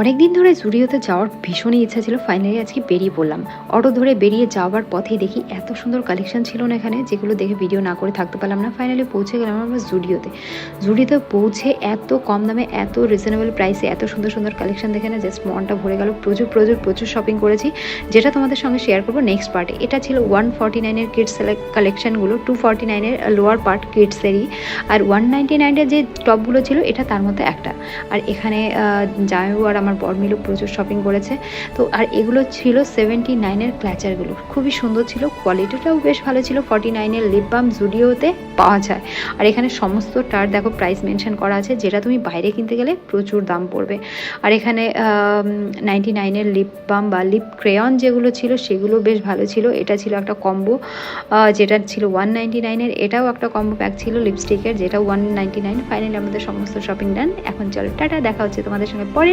অনেকদিন ধরে জুডিওতে যাওয়ার ভীষণই ইচ্ছা ছিল। ফাইনালি আজকে বেরিয়ে পড়লাম। অটো ধরে বেরিয়ে যাওয়ার পথে দেখি এত সুন্দর কালেকশন ছিল না এখানে, যেগুলো দেখে ভিডিও না করে থাকতে পারলাম না। ফাইনালি পৌঁছে গেলাম আমরা জুডিওতে। জুডিওতে পৌঁছে এত কম দামে, এত রিজনেবল প্রাইসে এত সুন্দর সুন্দর কালেকশন দেখে না জাস্ট মনটা ভরে গেল। প্রচুর প্রচুর প্রচুর শপিং করেছি, যেটা তোমাদের সঙ্গে শেয়ার করবো নেক্সট পার্টে। এটা ছিল 149-এর কিডস কালেকশনগুলো, 249-এর লোয়ার পার্ট কিডসেরই, আর 199-এর যে টপগুলো ছিল এটা তার মধ্যে একটা। আর এখানে জামাইবাবু আর আমার বর মিলেও প্রচুর শপিং করেছে। তো আর এগুলো ছিল 79-এর ক্ল্যাচারগুলো, খুবই সুন্দর ছিল, কোয়ালিটিটাও বেশ ভালো ছিল। 49-এর লিপ বাম জুডিওতে পাওয়া যায়। আর এখানে সমস্তটার দেখো প্রাইস মেনশন করা আছে, যেটা তুমি বাইরে কিনতে গেলে প্রচুর দাম পড়বে। আর এখানে 99-এর লিপ বাম বা লিপ ক্রেয়ন যেগুলো ছিল সেগুলো বেশ ভালো ছিল। এটা ছিল একটা কম্বো, যেটা ছিল 199-এর। এটাও একটা কম্বো প্যাক ছিল লিপস্টিকের, যেটা 199। ফাইনালি আমাদের সমস্ত শপিং ডান। এখন চলো টাটা, দেখা হচ্ছে তোমাদের সঙ্গে পরে।